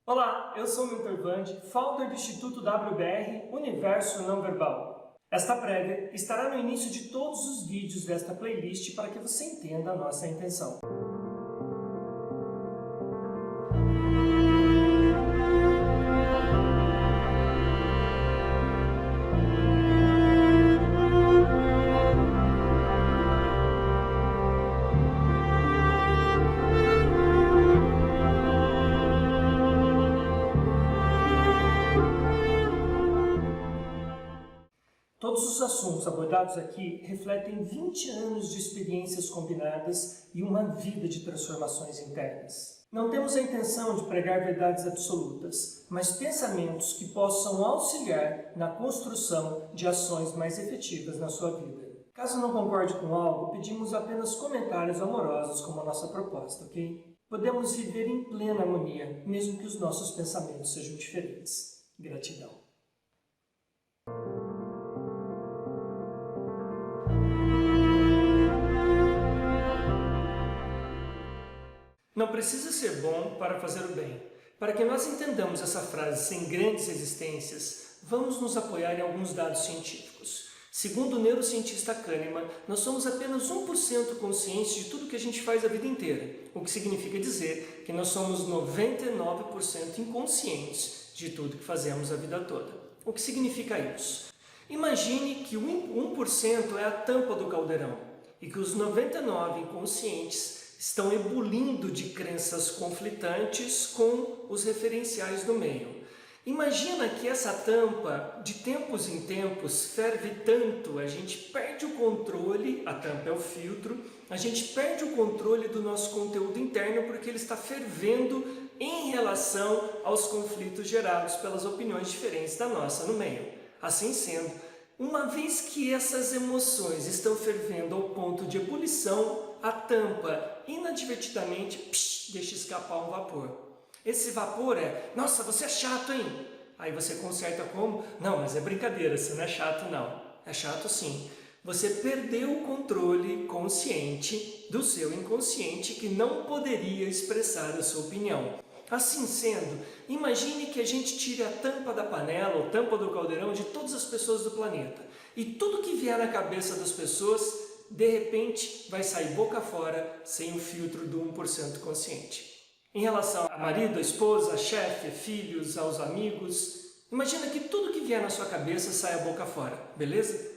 Olá, eu sou Milton Vande, founder do Instituto WBR Universo Não Verbal. Esta prévia estará no início de todos os vídeos desta playlist para que você entenda a nossa intenção. Todos os assuntos abordados aqui refletem 20 anos de experiências combinadas e uma vida de transformações internas. Não temos a intenção de pregar verdades absolutas, mas pensamentos que possam auxiliar na construção de ações mais efetivas na sua vida. Caso não concorde com algo, pedimos apenas comentários amorosos como a nossa proposta, ok? Podemos viver em plena harmonia, mesmo que os nossos pensamentos sejam diferentes. Gratidão. Não precisa ser bom para fazer o bem. Para que nós entendamos essa frase sem grandes resistências, vamos nos apoiar em alguns dados científicos. Segundo o neurocientista Kahneman, nós somos apenas 1% conscientes de tudo que a gente faz a vida inteira, o que significa dizer que nós somos 99% inconscientes de tudo que fazemos a vida toda. O que significa isso? Imagine que o 1% é a tampa do caldeirão e que os 99% inconscientes estão ebulindo de crenças conflitantes com os referenciais do meio. Imagina que essa tampa, de tempos em tempos, ferve tanto, a gente perde o controle, a tampa é o filtro, a gente perde o controle do nosso conteúdo interno porque ele está fervendo em relação aos conflitos gerados pelas opiniões diferentes da nossa no meio. Assim sendo, uma vez que essas emoções estão fervendo ao ponto de ebulição, a tampa inadvertidamente deixa escapar um vapor. Esse vapor é, nossa, você é chato, hein? Aí você conserta como? Não, mas é brincadeira, você não é chato não. É chato sim. Você perdeu o controle consciente do seu inconsciente que não poderia expressar a sua opinião. Assim sendo, imagine que a gente tire a tampa da panela ou tampa do caldeirão de todas as pessoas do planeta. E tudo que vier na cabeça das pessoas, de repente, vai sair boca fora sem o filtro do 1% consciente. Em relação a marido, a esposa, a chefe, filhos, aos amigos, imagina que tudo que vier na sua cabeça saia boca fora, beleza?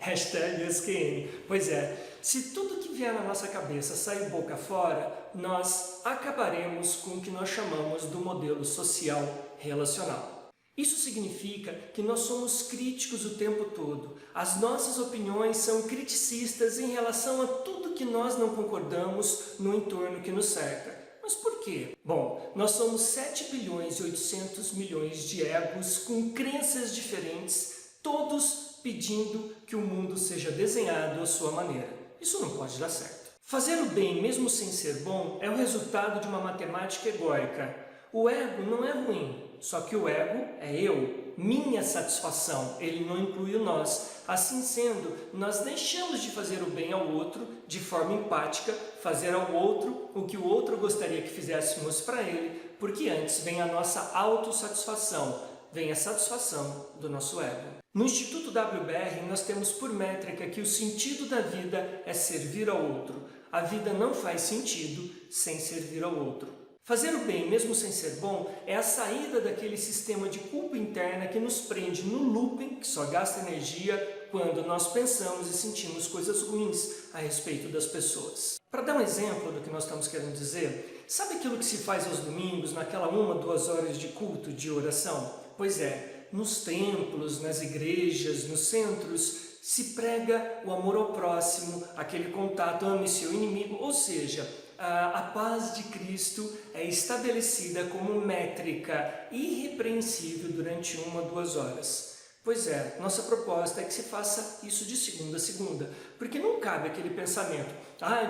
Hashtag SQN. Pois é, se tudo que vier na nossa cabeça sair boca fora, nós acabaremos com o que nós chamamos do modelo social relacional. Isso significa que nós somos críticos o tempo todo. As nossas opiniões são criticistas em relação a tudo que nós não concordamos no entorno que nos cerca. Mas por quê? Bom, nós somos 7 bilhões e 800 milhões de egos com crenças diferentes, todos pedindo que o mundo seja desenhado à sua maneira. Isso não pode dar certo. Fazer o bem, mesmo sem ser bom, é o resultado de uma matemática egóica. O ego não é ruim, só que o ego é eu, minha satisfação, ele não inclui o nós. Assim sendo, nós deixamos de fazer o bem ao outro de forma empática, fazer ao outro o que o outro gostaria que fizéssemos para ele, porque antes vem a nossa autossatisfação, vem a satisfação do nosso ego. No Instituto WBR, nós temos por métrica que o sentido da vida é servir ao outro. A vida não faz sentido sem servir ao outro. Fazer o bem, mesmo sem ser bom, é a saída daquele sistema de culpa interna que nos prende no looping, que só gasta energia quando nós pensamos e sentimos coisas ruins a respeito das pessoas. Para dar um exemplo do que nós estamos querendo dizer, sabe aquilo que se faz aos domingos, naquela 1-2 horas de culto, de oração? Pois é, nos templos, nas igrejas, nos centros, se prega o amor ao próximo, aquele contato, ame seu inimigo, ou seja, a paz de Cristo é estabelecida como métrica irrepreensível durante 1-2 horas. Pois é, nossa proposta é que se faça isso de segunda a segunda, porque não cabe aquele pensamento,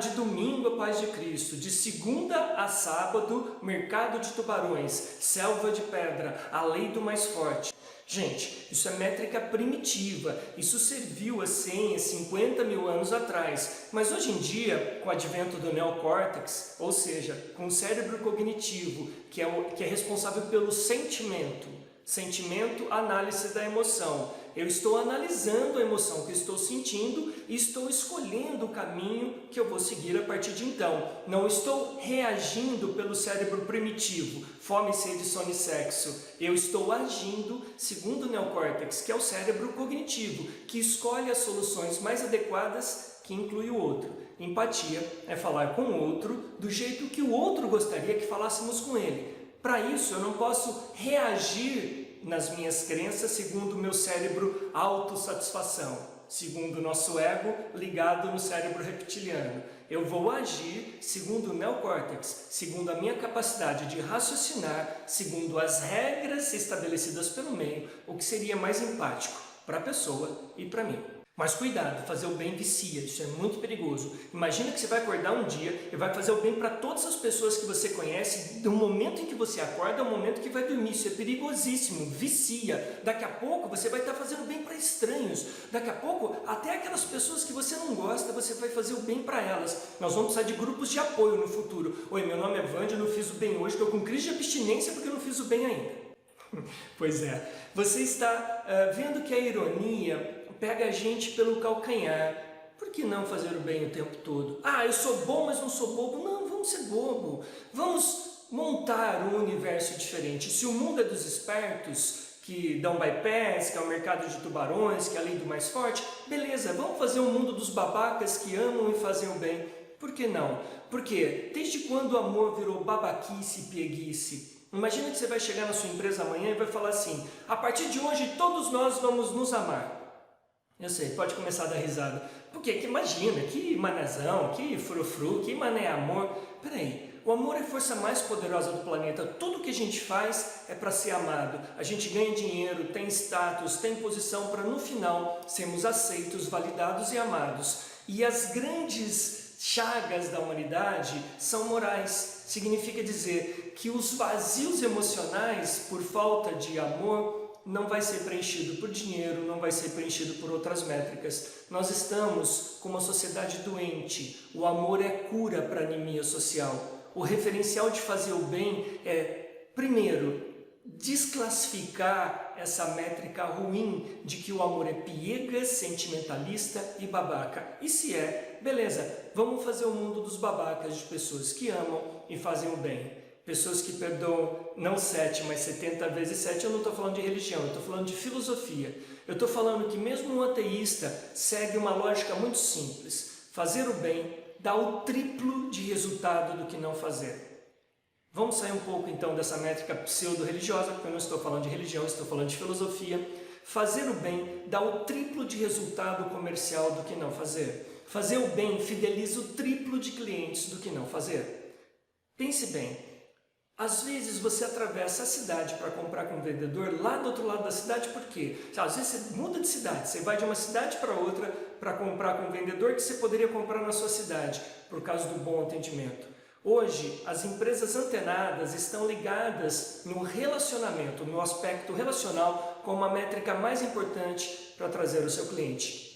de domingo a paz de Cristo, de segunda a sábado, mercado de tubarões, selva de pedra, a lei do mais forte. Gente, isso é métrica primitiva, isso serviu há 100, 50 mil anos atrás, mas hoje em dia, com o advento do neocórtex, ou seja, com o cérebro cognitivo, que é responsável pelo sentimento, análise da emoção. Eu estou analisando a emoção que estou sentindo e estou escolhendo o caminho que eu vou seguir a partir de então. Não estou reagindo pelo cérebro primitivo, fome, sede, sono e sexo. Eu estou agindo segundo o neocórtex, que é o cérebro cognitivo, que escolhe as soluções mais adequadas, que inclui o outro. Empatia é falar com o outro do jeito que o outro gostaria que falássemos com ele. Para isso, eu não posso reagir nas minhas crenças segundo o meu cérebro autossatisfação, segundo o nosso ego ligado no cérebro reptiliano. Eu vou agir segundo o neocórtex, segundo a minha capacidade de raciocinar, segundo as regras estabelecidas pelo meio, o que seria mais empático para a pessoa e para mim. Mas cuidado, fazer o bem vicia, isso é muito perigoso. Imagina que você vai acordar um dia e vai fazer o bem para todas as pessoas que você conhece, do momento em que você acorda ao momento que vai dormir. Isso é perigosíssimo, vicia. Daqui a pouco você vai estar fazendo bem para estranhos. Daqui a pouco, até aquelas pessoas que você não gosta, você vai fazer o bem para elas. Nós vamos precisar de grupos de apoio no futuro. Oi, meu nome é Vande, eu não fiz o bem hoje, estou com crise de abstinência porque eu não fiz o bem ainda. Pois é, você está vendo que a ironia pega a gente pelo calcanhar. Por que não fazer o bem o tempo todo? Ah, eu sou bom, mas não sou bobo. Não, vamos ser bobo. Vamos montar um universo diferente. Se o mundo é dos espertos, que dão bypass, que é o mercado de tubarões, que é a lei do mais forte, beleza, vamos fazer um mundo dos babacas que amam e fazem o bem. Por que não? Porque desde quando o amor virou babaquice e pieguice? Imagina que você vai chegar na sua empresa amanhã e vai falar assim: a partir de hoje todos nós vamos nos amar. Eu sei, pode começar a dar risada. Porque que imagina, que manezão, que frufru, que mané amor. Peraí, o amor é a força mais poderosa do planeta. Tudo que a gente faz é para ser amado. A gente ganha dinheiro, tem status, tem posição para no final sermos aceitos, validados e amados. E as grandes chagas da humanidade são morais. Significa dizer que os vazios emocionais por falta de amor não vai ser preenchido por dinheiro, não vai ser preenchido por outras métricas. Nós estamos com uma sociedade doente. O amor é cura para a anemia social. O referencial de fazer o bem é, primeiro, desclassificar essa métrica ruim de que o amor é piegas, sentimentalista e babaca. E se é, beleza, vamos fazer o mundo dos babacas, de pessoas que amam e fazem o bem. Pessoas que perdoam não 7, mas 70 vezes 7, eu não estou falando de religião, eu estou falando de filosofia. Eu estou falando que mesmo um ateísta segue uma lógica muito simples. Fazer o bem dá o triplo de resultado do que não fazer. Vamos sair um pouco então dessa métrica pseudo-religiosa, porque eu não estou falando de religião, estou falando de filosofia. Fazer o bem dá o triplo de resultado comercial do que não fazer. Fazer o bem fideliza o triplo de clientes do que não fazer. Pense bem. Às vezes você atravessa a cidade para comprar com um vendedor lá do outro lado da cidade, por quê? Às vezes você muda de cidade, você vai de uma cidade para outra para comprar com um vendedor que você poderia comprar na sua cidade, por causa do bom atendimento. Hoje, as empresas antenadas estão ligadas no relacionamento, no aspecto relacional, como a métrica mais importante para trazer o seu cliente.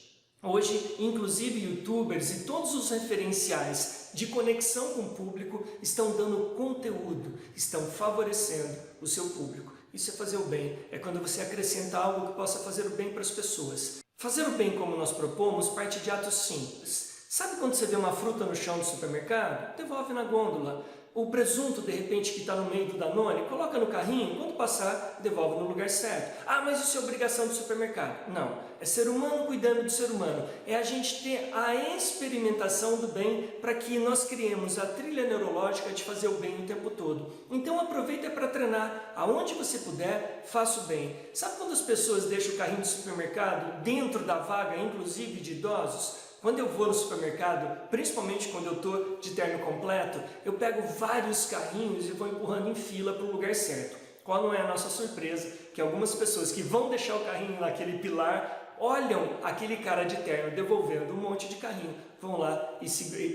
Hoje, inclusive youtubers e todos os referenciais de conexão com o público estão dando conteúdo, estão favorecendo o seu público. Isso é fazer o bem, é quando você acrescenta algo que possa fazer o bem para as pessoas. Fazer o bem como nós propomos parte de atos simples. Sabe quando você vê uma fruta no chão do supermercado? Devolve na gôndola. O presunto, de repente, que está no meio do Danone, coloca no carrinho, quando passar, devolve no lugar certo. Ah, mas isso é obrigação do supermercado. Não, é ser humano cuidando do ser humano. É a gente ter a experimentação do bem para que nós criemos a trilha neurológica de fazer o bem o tempo todo. Então aproveita para treinar. Aonde você puder, faça o bem. Sabe quando as pessoas deixam o carrinho do supermercado dentro da vaga, inclusive de idosos? Quando eu vou no supermercado, principalmente quando eu estou de terno completo, eu pego vários carrinhos e vou empurrando em fila para o lugar certo. Qual não é a nossa surpresa? Que algumas pessoas que vão deixar o carrinho naquele pilar, olham aquele cara de terno devolvendo um monte de carrinho, vão lá e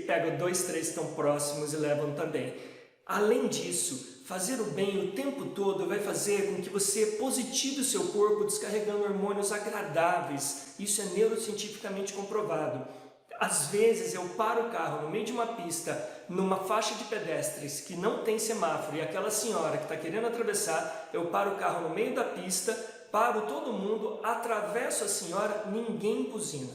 pegam 2, 3 que estão próximos e levam também. Além disso, fazer o bem o tempo todo vai fazer com que você positive o seu corpo descarregando hormônios agradáveis. Isso é neurocientificamente comprovado. Às vezes eu paro o carro no meio de uma pista, numa faixa de pedestres que não tem semáforo, e aquela senhora que está querendo atravessar, eu paro o carro no meio da pista, paro todo mundo, atravesso a senhora, ninguém buzina.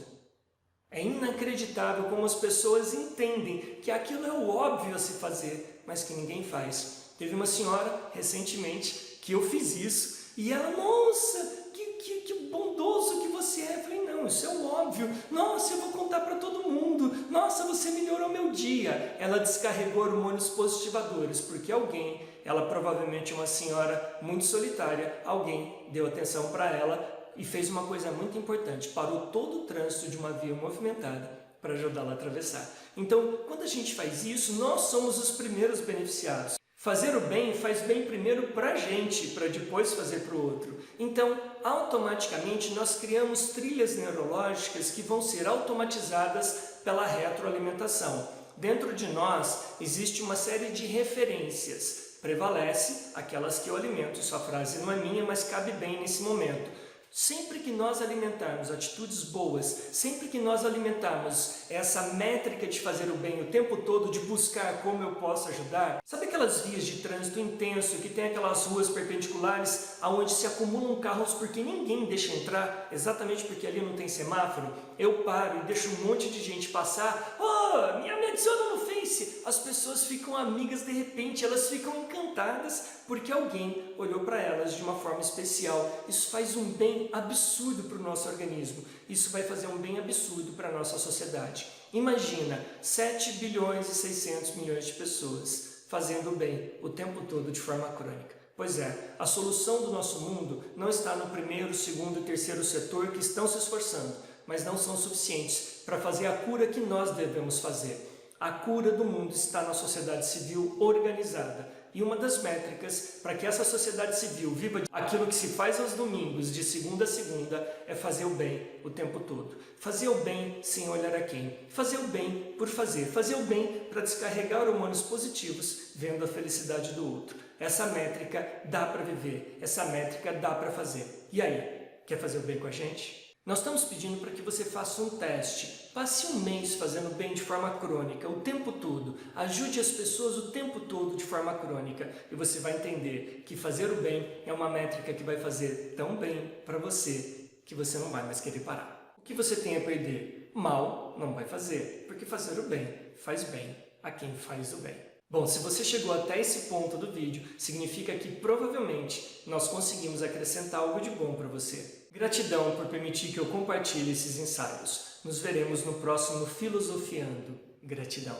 É inacreditável como as pessoas entendem que aquilo é o óbvio a se fazer, mas que ninguém faz. Teve uma senhora, recentemente, que eu fiz isso, e ela, nossa, que bondoso que você é. Eu falei, não, isso é o óbvio. Nossa, eu vou contar para todo mundo. Nossa, você melhorou meu dia. Ela descarregou hormônios positivadores, porque alguém, ela provavelmente é uma senhora muito solitária, alguém deu atenção para ela e fez uma coisa muito importante, parou todo o trânsito de uma via movimentada para ajudá-la a atravessar. Então, quando a gente faz isso, nós somos os primeiros beneficiados. Fazer o bem faz bem primeiro para a gente, para depois fazer para o outro. Então, automaticamente, nós criamos trilhas neurológicas que vão ser automatizadas pela retroalimentação. Dentro de nós, existe uma série de referências. Prevalece aquelas que eu alimento. Essa frase não é minha, mas cabe bem nesse momento. Sempre que nós alimentarmos atitudes boas, sempre que nós alimentarmos essa métrica de fazer o bem o tempo todo, de buscar como eu posso ajudar, sabe aquelas vias de trânsito intenso que tem aquelas ruas perpendiculares onde se acumulam carros porque ninguém deixa entrar, exatamente porque ali não tem semáforo? Eu paro e deixo um monte de gente passar, me adiciona no Face, as pessoas ficam amigas de repente, elas ficam encantadas porque alguém olhou para elas de uma forma especial. Isso faz um bem absurdo para o nosso organismo, isso vai fazer um bem absurdo para a nossa sociedade. Imagina 7 bilhões e 600 milhões de pessoas fazendo o bem o tempo todo de forma crônica. Pois é, a solução do nosso mundo não está no primeiro, segundo e terceiro setor que estão se esforçando, mas não são suficientes para fazer a cura que nós devemos fazer. A cura do mundo está na sociedade civil organizada. E uma das métricas para que essa sociedade civil viva aquilo que se faz aos domingos, de segunda a segunda, é fazer o bem o tempo todo. Fazer o bem sem olhar a quem. Fazer o bem por fazer. Fazer o bem para descarregar hormônios positivos, vendo a felicidade do outro. Essa métrica dá para viver. Essa métrica dá para fazer. E aí, quer fazer o bem com a gente? Nós estamos pedindo para que você faça um teste. Passe um mês fazendo bem de forma crônica, o tempo todo. Ajude as pessoas o tempo todo de forma crônica. E você vai entender que fazer o bem é uma métrica que vai fazer tão bem para você que você não vai mais querer parar. O que você tem a perder? Mal não vai fazer, porque fazer o bem faz bem a quem faz o bem. Bom, se você chegou até esse ponto do vídeo, significa que provavelmente nós conseguimos acrescentar algo de bom para você. Gratidão por permitir que eu compartilhe esses ensaios. Nos veremos no próximo Filosofiando. Gratidão.